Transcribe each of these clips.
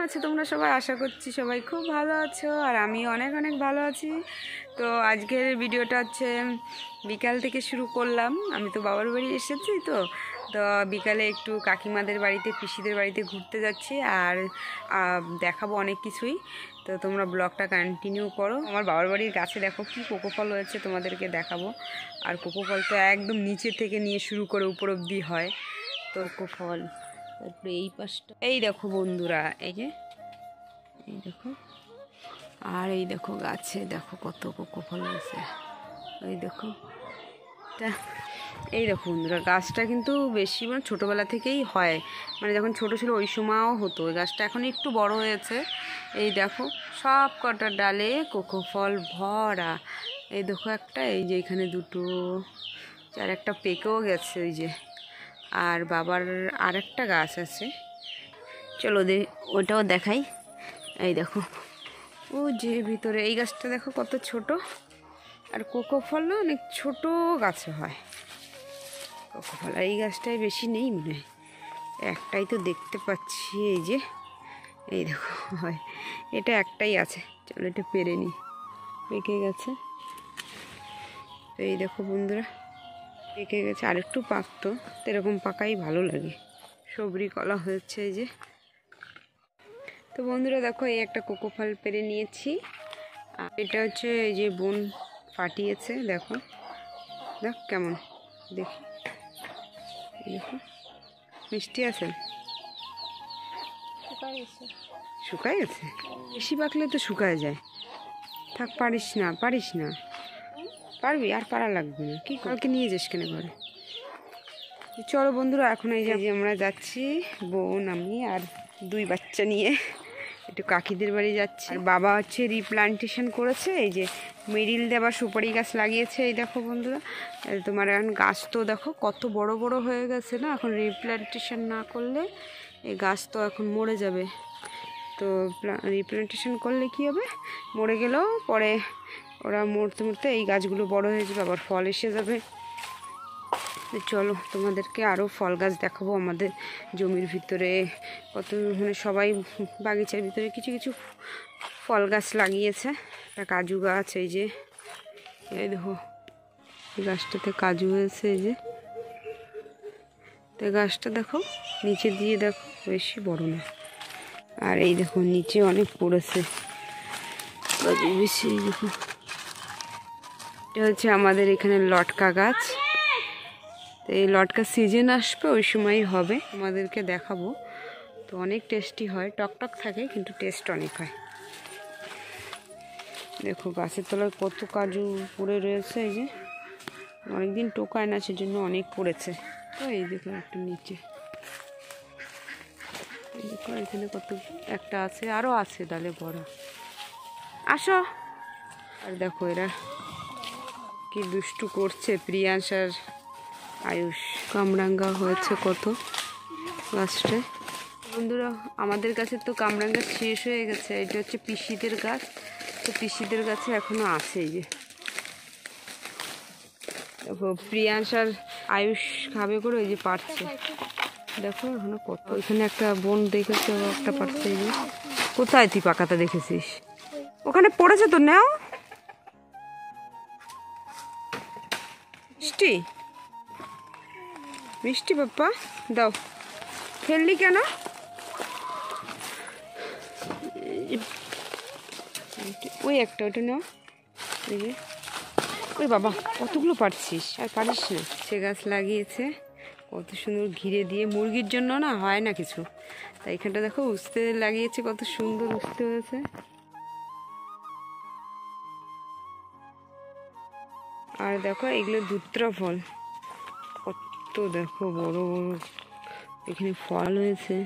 আছো তোমরা সবাই? আশা করছি সবাই খুব ভালো আছো, আর আমি অনেক অনেক ভালো আছি। তো আজকের ভিডিওটা হচ্ছে বিকাল থেকে শুরু করলাম। আমি তো বাবার বাড়ি এসেছি, তো তো বিকালে একটু কাকিমাদের বাড়িতে, পিসিদের বাড়িতে ঘুরতে যাচ্ছি, আর দেখাবো অনেক কিছুই। তো তোমরা ব্লগটা কন্টিনিউ করো। আমার বাবার বাড়ির গাছে দেখো কি কোকো ফল হয়েছে, তোমাদেরকে দেখাবো। আর কোকো ফল তো একদম নিচে থেকে নিয়ে শুরু করে উপর অবধি হয়। তো কোকো ফল, তারপরে এই পাশটা, এই দেখো বন্ধুরা, এই যে এই দেখো, আর এই দেখো গাছে দেখো কত কোকো ফল হয়েছে, ওই দেখো। এই দেখো বন্ধুরা, গাছটা কিন্তু বেশি মানে ছোটোবেলা থেকেই হয়, মানে যখন ছোটো ছিল ওই সময়ও হতো। ওই গাছটা এখন একটু বড় হয়েছে। এই দেখো সব কটা ডালে কোকো ফল ভরা। এই দেখো একটা, এই যে এখানে দুটো, আর একটা পেকেও গেছে ওই যে। আর বাবার আরেকটা গাছ আছে, চলো ওটাও দেখাই। এই দেখো ও যে ভিতরে, এই গাছটা দেখো কত ছোট, আর কোকো ফল না অনেক ছোট গাছে হয় কোকো ফল। আর এই গাছটাই বেশি নেই মনে হয়, একটাই তো দেখতে পাচ্ছি, এই যে এই দেখো হয়, এটা একটাই আছে। চলো এটা পেরে নিই, পেকে গেছে। তো এই দেখো বন্ধুরা, পেকে গেছে, আর একটু পাকতো, তো এরকম পাকাই ভালো লাগে। সবরি কলা হয়েছে এই যে। তো বন্ধুরা দেখো, এই একটা কোকো ফল পেরে নিয়েছি। আর এটা হচ্ছে এই যে বোন ফাটিয়েছে, দেখো দেখ কেমন, দেখি দেখো মিষ্টি আছে, শুকায় গেছে। বেশি পাকলে তো শুকায় যায়। থাক, পারিস না পারবি, আর পারা লাগবে না, কি কালকে নিয়ে যাস কেন ঘরে। চলো বন্ধুরা, এখন এই যে আমরা যাচ্ছি, বোন আমি আর দুই বাচ্চা নিয়ে একটু কাকিদের বাড়ি যাচ্ছি। আর বাবা হচ্ছে রিপ্লান্টেশন করেছে, এই যে মেরিল দেওয়া সুপারি গাছ লাগিয়েছে। এই দেখো বন্ধুরা, তোমার এখন গাছ তো দেখো কত বড় বড় হয়ে গেছে না, এখন রিপ্লান্টেশন না করলে এই গাছ তো এখন মরে যাবে। তো রিপ্লান্টেশন করলে কি হবে, মরে গেলেও পরে ওরা মরতে মরতে এই গাছগুলো বড় হয়ে যাবে, আবার ফল এসে যাবে। চলো তোমাদেরকে আরও ফল গাছ দেখাবো আমাদের জমির ভিতরে। কত মানে সবাই বাগিচার ভিতরে কিছু কিছু ফল গাছ লাগিয়েছে। একটা কাজু গাছ, এই যে এই দেখো এই গাছটাতে কাজু হয়েছে, এই যে। তো গাছটা দেখো নিচে দিয়ে দেখো বেশি বড় না, আর এই দেখো নিচে অনেক পড়েছে কাজু বেশি। দেখো এটা হচ্ছে আমাদের এখানে লটকা গাছ। তো এই লটকা সিজন আসবে, ওই সময়ই হবে, আমাদেরকে দেখাবো। তো অনেক টেস্টি হয়, টকটক থাকে কিন্তু টেস্ট অনেক হয়। দেখো গাছের তলায় কত কাজু পড়ে রয়েছে, এই যে অনেকদিন টোকায় না সেজন্য অনেক পড়েছে। তো এই দেখো একটা নিচে, দেখো এখানে কত একটা আছে, আরও আছে ডালে বড়। আসো। আর দেখো এরা কি দুষ্টু করছে, প্রিয়াংশ আর আয়ুষ। কামরাঙ্গা হয়েছে কত গাছটায়। বন্ধুরা আমাদের গাছে তো কামরাঙ্গা শেষ হয়ে গেছে, এটা হচ্ছে পিসিদের গাছ। তো পিসিদের গাছে এখনো আছে, এই যে দেখো প্রিয়াংশ আর আয়ুষ খাবে করে ওই যে পারছে, দেখো এখনো কত। ওইখানে একটা বোন দেখেছে, একটা পারছে, এই যে। কোথায় তুই পাকাটা দেখেছিস? ওখানে পড়েছে তো, নেও মিষ্টি মিষ্টি বাপ্পা দাও, ফেললি কেন? ওই একটা ওটা নাও, এই যে। ওই বাবা কতগুলো পারছিস, আর পারিস না। সে গাছ লাগিয়েছে কত সুন্দর ঘিরে দিয়ে, মুরগির জন্য না হয় না কিছু, তাই এখানটা দেখো উস্তে লাগিয়েছে, কত সুন্দর উস্তে হয়েছে। আর দেখো এগুলো দুত্রা ফল, কত দেখো বড় বড় এখানে ফল হয়েছে,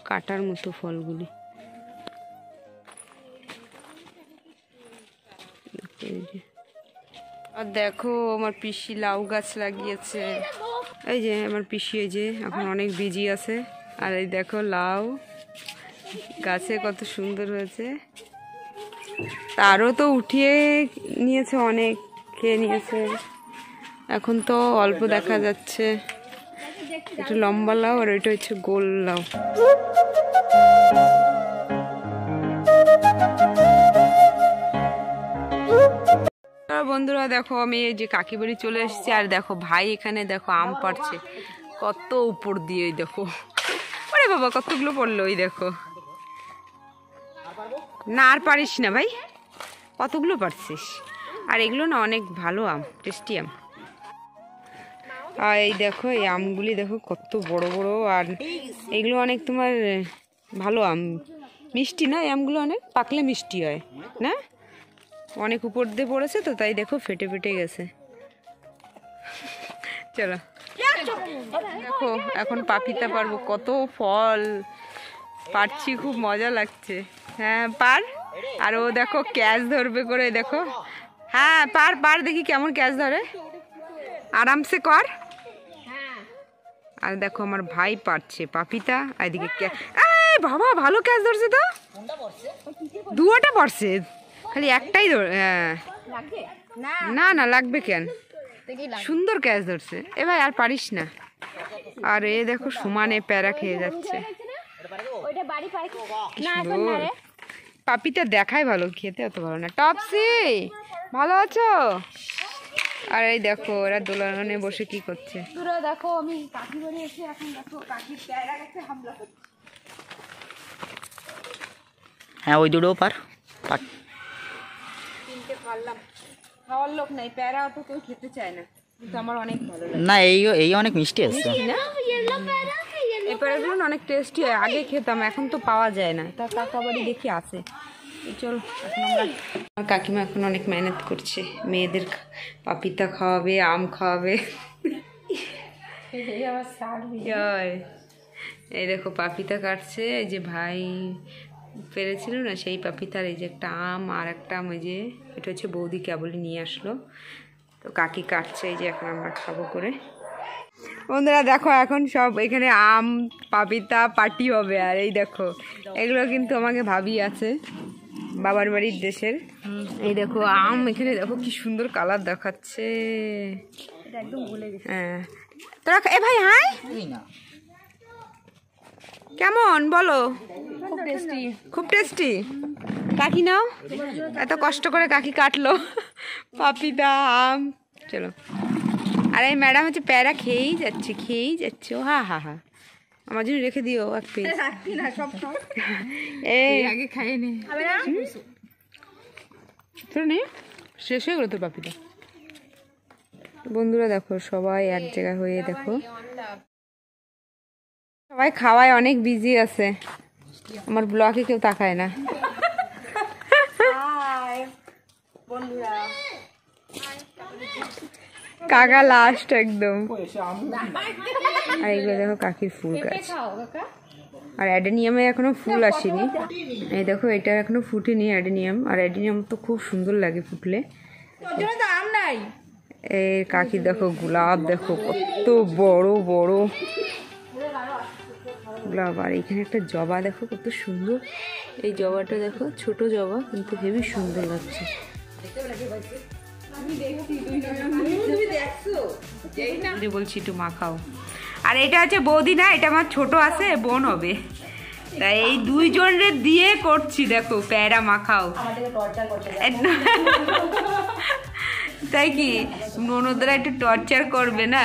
কাটার মতো ফলগুলি। আর দেখো আমার পিসি লাউ গাছ লাগিয়েছে, এই যে আমার পিসি, এই যে এখন অনেক বিজি আছে। আর এই দেখো লাউ গাছে কত সুন্দর হয়েছে, তারও তো উঠিয়ে নিয়েছে, অনেক খেয়ে নিয়েছে, এখন তো অল্প দেখা যাচ্ছে। এটা লম্বা লাউ, আর এটা হচ্ছে গোল লাউ। বন্ধুরা দেখো আমি এই যে কাকি বাড়ি চলে এসেছি, আর দেখো ভাই এখানে দেখো আম পাড়ছে কত উপর দিয়ে, দেখো আরে বাবা কতগুলো পড়লো, ওই দেখো। না আর পারিস না ভাই, কতগুলো পারছিস। আর এগুলো না অনেক ভালো আম, টেস্টি আম। আর এই দেখো এই আমগুলি দেখো কত বড় বড়, আর এগুলো অনেক তোমার ভালো আম, মিষ্টি না, এই আমগুলো অনেক পাকলে মিষ্টি হয় না, অনেক উপর দিয়ে পড়েছে তো তাই দেখো ফেটে ফেটে গেছে। চলো দেখো এখন পাপিতা পারবো, কত ফল পারছি, খুব মজা লাগছে। হ্যাঁ পার, আর ও দেখো ক্যাচ ধরবে করে, দেখো হ্যাঁ পার পার, দেখি কেমন ক্যাচ ধরে, আরামসে কর। আর দেখো আমার ভাই পারছে পাপিতা, আর এদিকে বাবা ভালো ক্যাচ ধরছে তো, দুটা পড়ছে, খালি একটাই হ্যাঁ না না লাগবে কেন, সুন্দর ক্যাচ ধরছে। এ ভাই আর পারিস না। আর এ দেখো সমানে প্যারা খেয়ে যাচ্ছে, পাপিতা দেখাই ভালো, খেতে অত ভালো না। টপসি ভালো আছো? আর এই দেখো ওরা দোলনে বসে কি করছে, দেখো আমি কাকি বাড়ি এসে এখন দেখো কাকি প্যারা গাছে হামলা করছে। হ্যাঁ ওই দুটো পার কিনতে পারলাম, খাওয়ার লোক নাই, প্যারা তো কেউ খেতে চায় না, কিন্তু আমার অনেক ভালো লাগে। না এই অনেক মিষ্টি আছে না, এই প্যারাগুলো অনেক টেস্টি হয়, আগে খেতাম এখন তো পাওয়া যায় না, তা কাকা বাড়ি দেখি আছে। চলো এখন আমরা, আমার কাকিমা এখন অনেক মেহনত করছে, মেয়েদের পাপিতা খাওয়াবে, আম খাওয়াবে। এই দেখো পাপিতা কাটছে, এই যে ভাই পেরেছিল না সেই পাপিতার, এই যে একটা আম আর একটা আম, ওই যে এটা হচ্ছে বৌদি কেবলই নিয়ে আসলো, তো কাকি কাটছে, এই যে এখন আমরা খাবো করে। বন্ধুরা দেখো এখন সব এখানে আম পাপিতা পার্টি হবে, আর এই দেখো এগুলো কিন্তু আমাকে ভাবি আছে বাবার বাড়ির দেশের। এই দেখো আম এখানে দেখো কি সুন্দর কালার দেখাচ্ছে, হ্যাঁ তোরা এ ভাই হাই কেমন বলো? খুব টেস্টি। কাকি নাও, এত কষ্ট করে কাকি কাটলো পাপিতা আম। চলো, আর এই ম্যাডাম হচ্ছে প্যারা খেয়েই যাচ্ছে ও, হা হা হা, আমার জন্য রেখে দিও এক পিস। এই আগে খাইয়ে নে, শেষ হয়ে গেলো তোর পাপিটা। বন্ধুরা দেখো সবাই এক জায়গায় হয়ে দেখো, সবাই খাওয়ায় অনেক বিজি আছে, আমার ব্লগে কেউ তাকায় না। কাকা লাস্ট একদম। আর এগুলো দেখো কাকির ফুল গাছ, আর অ্যাডেনিয়ামে এখনো ফুল আসেনি, এই দেখো এটা এখনো ফুটেনি অ্যাডেনিয়াম, আর অ্যাডেনিয়াম তো খুব সুন্দর লাগে ফুটলে। এই কাকি দেখো গোলাপ দেখো কত বড় বড় গোলাপ, আর এখানে একটা জবা দেখো কত সুন্দর, এই জবাটা দেখো ছোট জবা কিন্তু হেবি সুন্দর লাগছে। বলছি একটু মাখাও, আর এটা হচ্ছে বৌদি না, এটা আমার ছোট আছে বোন হবে, তাই এই দুইজনের দিয়ে করছি দেখো প্যারা মাখাও। তাই কি ননদরা একটু টর্চার করবে না,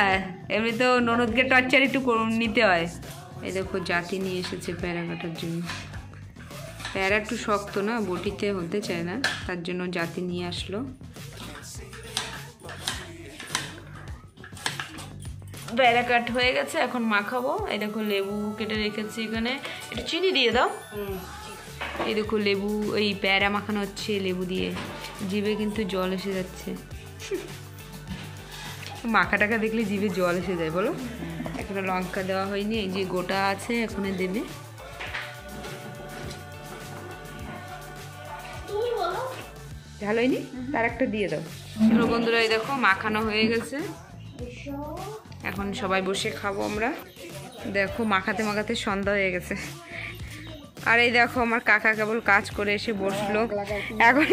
এমনি তো ননদকে টর্চার একটু নিতে হয়। এই দেখো জাতি নিয়ে এসেছে প্যারা কাটার জন্য, প্যারা একটু শক্ত না, বটিতে হতে চায় না, তার জন্য জাতি নিয়ে আসলো। প্যারা কাট হয়ে গেছে, এখন মাখাবো। এই দেখো লেবু কেটে রেখেছি এখানে, একটু চিনি দিয়ে দাও। এই দেখো লেবু, এই প্যারা মাখানো হচ্ছে লেবু দিয়ে, জিভে কিন্তু জল এসে যাচ্ছে, মাখা টাকা দেখলে জিভে জল এসে যায় বলো। এখনো লঙ্কা দেওয়া হয়নি, এই যে গোটা আছে এখনো দেবে। ঝাল হয়নি, তার একটা দিয়ে দাও। চলো বন্ধুরা এই দেখো মাখানো হয়ে গেছে, এখন সবাই বসে খাবো আমরা। দেখো মাখাতে মাখাতে সন্ধ্যা হয়ে গেছে, আর এই দেখো আমার কাকা কেবল কাজ করে এসে বসলো এখন,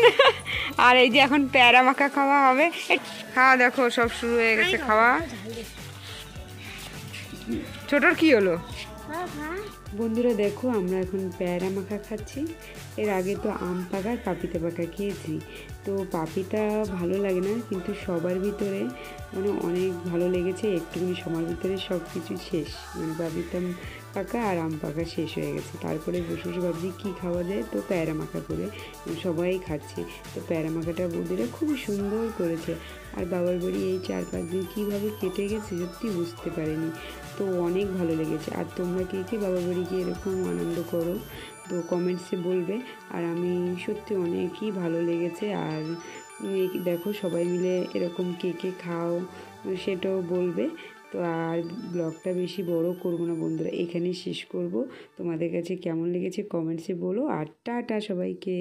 আর এই যে এখন প্যারা মাখা খাওয়া হবে, খাওয়া দেখো সব শুরু হয়ে গেছে খাওয়া। ছোটর কি হলো? বন্ধুরা দেখো, আমরা এখন পেয়ারা মাখা খাচ্ছি। এর আগে তো আম পাকা আর পাপিতা পাকা খেয়েছি। তো পাপিতা ভালো লাগে না, কিন্তু সবার ভিতরে মানে অনেক ভালো লেগেছে। একটুখানি সময়ের ভিতরে সব কিছু শেষ, মানে পাপিতা পাকা আর আম পাকা শেষ হয়ে গেছে। তারপরে বসে বসে ভাবছি কী খাওয়া যায়, তো পেয়ারা মাখা করে সবাই খাচ্ছে। তো পেয়ারা মাখাটা বৌদিরা খুবই সুন্দর করেছে। আর বাবার বাড়ি এই 4-5 দিন কীভাবে কেটে গেছে সত্যি বুঝতে পারিনি। তো অনেক ভালো লেগেছে। আর তোমরা কে কে বাবার বাড়ি গিয়ে এরকম আনন্দ করো, তো কমেন্টসে বলবে। আর আমি সত্যি অনেকই ভালো লেগেছে। আর দেখো সবাই মিলে এরকম কে কে খাও সেটাও বলবে। তো আর ব্লগটা বেশি বড় করব না বন্ধুরা, এখানেই শেষ করব। তোমাদের কাছে কেমন লেগেছে কমেন্টসে বলো। আর টাটা সবাইকে।